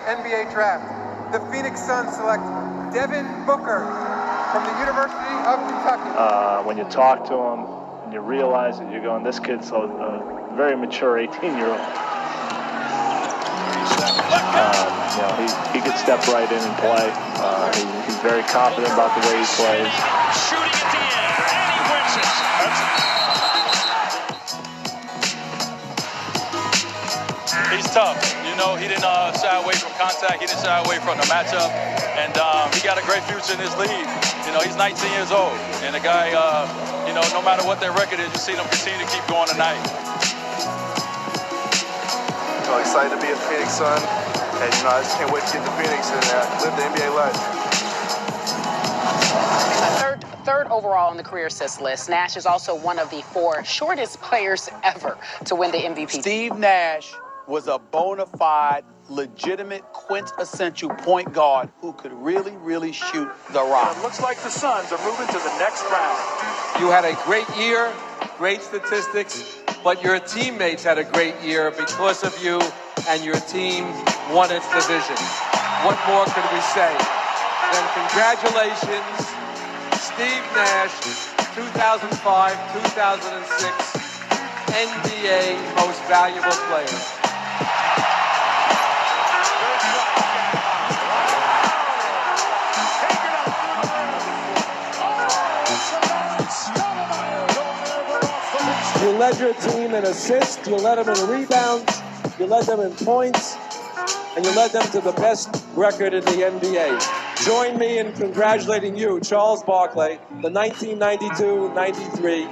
NBA draft, the Phoenix Suns select Devin Booker from the University of Kentucky. When you talk to him and you realize that you're going, this kid's a very mature 18-year-old. He could step right in and play. He's very confident about the way he plays. Shooting at the end, and he wins it. He's tough. You know, he didn't shy away from contact. He didn't shy away from the matchup. And he got a great future in this league. You know, he's 19 years old. And the guy, you know, no matter what their record is, you see them continue to keep going tonight. So excited to be a Phoenix Sun. And, you know, I just can't wait to get to Phoenix and live the NBA life. Third overall on the career assist list, Nash is also one of the 4 shortest players ever to win the MVP. Steve Nash was a bona fide, legitimate, quintessential point guard who could really, really shoot the rock. It looks like the Suns are moving to the next round. You had a great year, great statistics, but your teammates had a great year because of you, and your team won its division. What more could we say? Then congratulations, Steve Nash, 2005-2006 NBA Most Valuable Player. You led your team in assists, you led them in rebounds, you led them in points, and you led them to the best record in the NBA. Join me in congratulating you, Charles Barkley, the 1992-93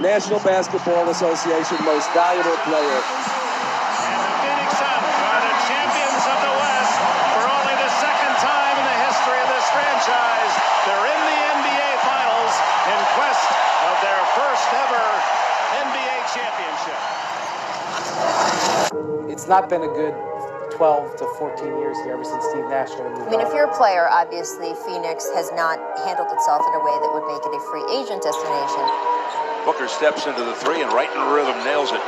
National Basketball Association Most Valuable Player. And the Phoenix Suns are the champions of the West for only the second time in the history of this franchise. They're in the NBA Finals in quest of their first ever NBA championship. It's not been a good 12 to 14 years here ever since Steve Nash got moved. I mean, if you're a player, obviously Phoenix has not handled itself in a way that would make it a free agent destination. Booker steps into the 3 and right in the rhythm, nails it.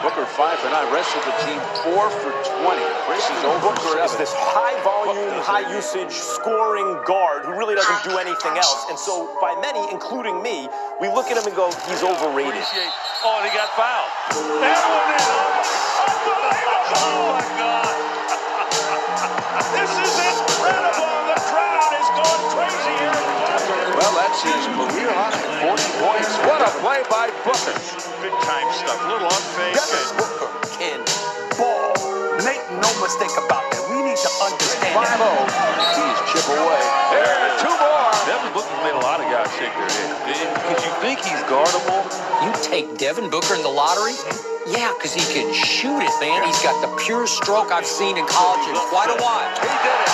Booker 5 for 9, rest of the team 4 for 20. Chris is over. Booker is this high-volume, high-usage scoring guard who really doesn't do anything else. And so, by many, including me, we look at him and go, he's overrated. Oh, and he got fouled. That one is unbelievable. Oh, my God. This is incredible. The crowd is going crazy here. Well, that's his career high, 40 points. What a play by Booker. Big time stuff. A little unfake. Devin Booker can ball. Make no mistake about that. We need to understand 5-0. He's chip away. There, 2 more. Devin Booker's made a lot of guys shake their head. Because you think he's guardable. You take Devin Booker in the lottery? Yeah, because he can shoot it, man. He's got the purest stroke I've seen in college in quite a while. He did it.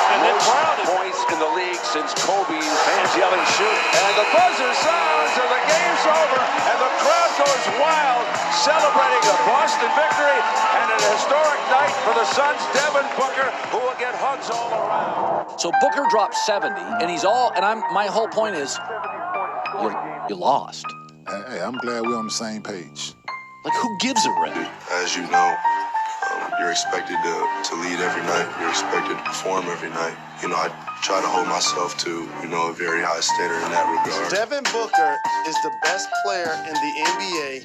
And then points in the league since Kobe's fans yelling shoot. And the buzzer sounds and the game's over. And the crowd goes wild, celebrating a Boston victory and an historic night for the Suns. Devin Booker, who will get hugs all around. So Booker dropped 70, and he's all, and my whole point is, you lost. Hey, I'm glad we're on the same page. Like, who gives a rip? As you know, you're expected to lead every night. You're expected to perform every night. You know, I try to hold myself to, you know, a very high standard in that regard. Devin Booker is the best player in the NBA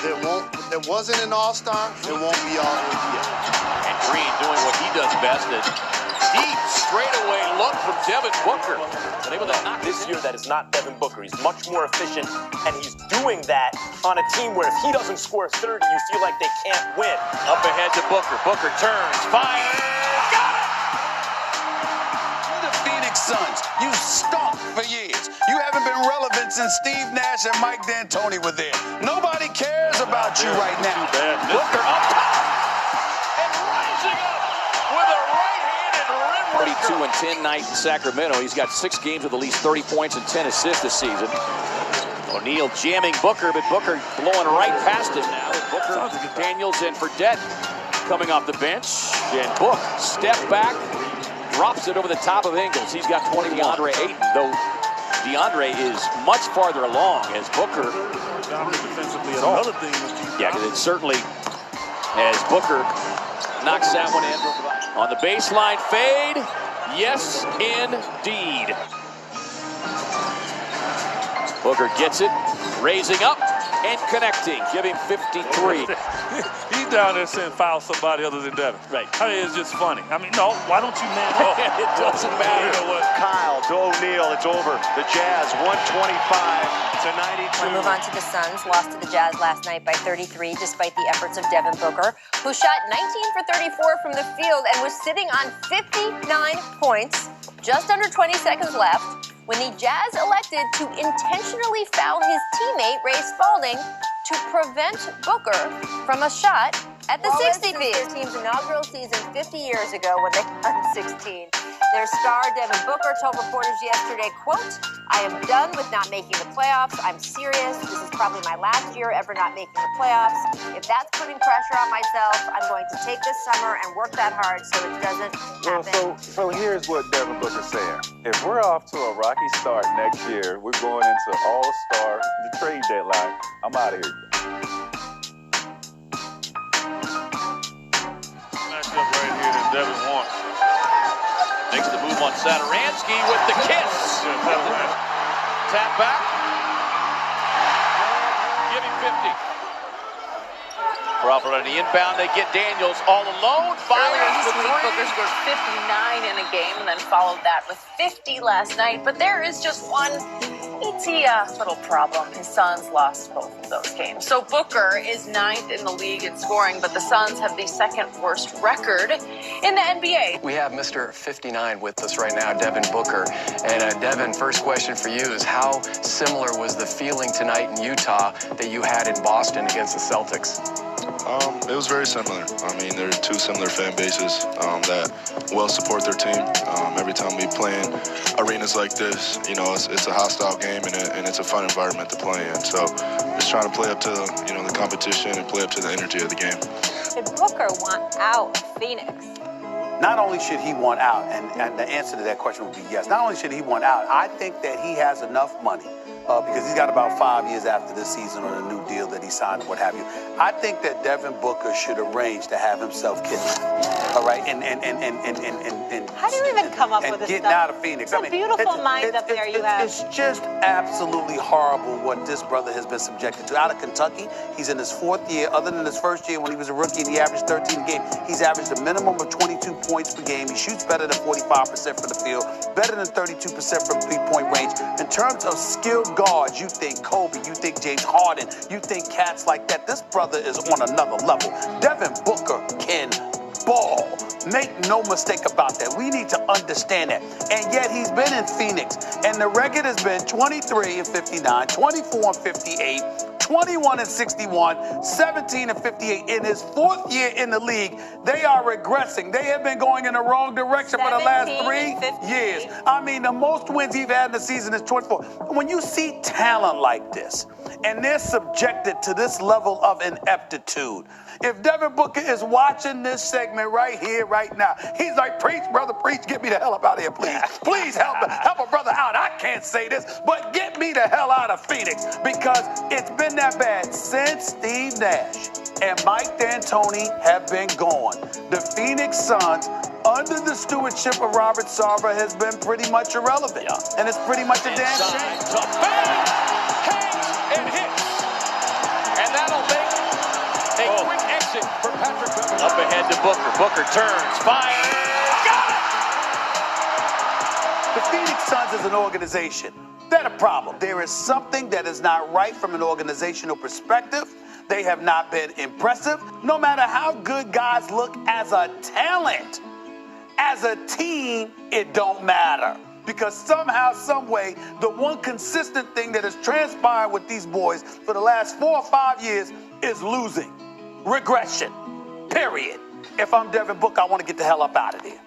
that wasn't an all-star and won't be all-NBA. And Green doing what he does best. Deep straightaway look from Devin Booker. And able to knock This year, that is not Devin Booker. He's much more efficient, and he's doing that on a team where if he doesn't score 30, you feel like they can't win. Up ahead to Booker. Booker turns, fires, got it! The Phoenix Suns, you stunk for years. You haven't been relevant since Steve Nash and Mike D'Antoni were there. Nobody cares about you right now. Booker up top and rising up with a right-handed rim. 32-10 night in Sacramento. He's got 6 games with at least 30 points and 10 assists this season. O'Neal jamming Booker, but Booker blowing right past him now. Booker, Daniels, and Fredette coming off the bench. And Book, step back, drops it over the top of Ingles. He's got 20. DeAndre Ayton, though DeAndre is much farther along as Booker. Dominant defensively at all. Another thing Yeah, because it's certainly As Booker knocks that one in. On the baseline fade. Yes, indeed. Booker gets it, raising up and connecting, giving 53. He's down there saying foul somebody other than Devin. Right. I mean, it's just funny. I mean, no, why don't you man up? It doesn't matter. You know what? Kyle to O'Neal, it's over. The Jazz 125-92. We'll move on to the Suns. Lost to the Jazz last night by 33, despite the efforts of Devin Booker, who shot 19 for 34 from the field and was sitting on 59 points, just under 20 seconds left, when the Jazz elected to intentionally foul his teammate, Ray Spalding, to prevent Booker from a shot at the 60 feet. Their team's inaugural season 50 years ago when they won 16. Their star, Devin Booker, told reporters yesterday, quote, "I am done with not making the playoffs. I'm serious. This is probably my last year ever not making the playoffs. If that's putting pressure on myself, I'm going to take this summer and work that hard so it doesn't happen." So here's what Devin Booker's saying. If we're off to a rocky start next year, we're going into All-Star, the trade deadline, I'm out of here. Matchup right here that Devin wants. Makes the move on Satoransky with the kiss. Tap back. Give him 50. Crawford on the inbound. They get Daniels all alone. Earlier Fires this the week, three. Booker scored 59 in a game and then followed that with 50 last night. But there is just one little problem. His Suns lost both of those games. So Booker is 9th in the league in scoring, but the Suns have the 2nd worst record in the NBA. We have Mr. 59 with us right now, Devin Booker. And Devin, first question for you is how similar was the feeling tonight in Utah that you had in Boston against the Celtics? It was very similar. I mean, there are two similar fan bases that well support their team. Every time we play in arenas like this, you know, it's a hostile game and it's a fun environment to play in. So just trying to play up to, you know, the competition and play up to the energy of the game. Did Booker want out of Phoenix? Not only should he want out, and the answer to that question would be yes, not only should he want out, I think that he has enough money because he's got about 5 years after this season on a new deal that he signed and what have you. I think that Devin Booker should arrange to have himself kidnapped. All right, and how do you even come up with this getting stuff? out of Phoenix? It's a beautiful mind up there you have. It's just absolutely horrible what this brother has been subjected to. Out of Kentucky, he's in his 4th year. Other than his first year when he was a rookie and he averaged 13 a game, he's averaged a minimum of 22 points per game. He shoots better than 45% from the field, better than 32% from three-point range. In terms of skilled guards, you think Kobe, you think James Harden, you think cats like that. This brother is on another level. Devin Booker can ball. Make no mistake about that. We need to understand that. And yet he's been in Phoenix, and the record has been 23 and 59, 24 and 58, 21 and 61, 17 and 58. In his 4th year in the league, they are regressing. They have been going in the wrong direction for the last 3 years. I mean, the most wins he's had in the season is 24. When you see talent like this, and they're subjected to this level of ineptitude, if Devin Booker is watching this segment right here, right now, he's like, preach, brother, preach, get me the hell up out of here, please. Please help a brother out. I can't say this, but get me the hell out of Phoenix because it's been that bad since Steve Nash and Mike D'Antoni have been gone. The Phoenix Suns, under the stewardship of Robert Sarver, has been pretty much irrelevant. And it's pretty much a damn shame. And hits. And that'll make a quick exit for Patrick Beverley. Up ahead to Booker. Booker turns, fires. Got it! The Phoenix Suns is an organization. They're a problem. There is something that is not right from an organizational perspective. They have not been impressive. No matter how good guys look as a talent, as a team, it don't matter. Because somehow, some way, the one consistent thing that has transpired with these boys for the last 4 or 5 years is losing. Regression. Period. If I'm Devin Booker, I want to get the hell up out of there.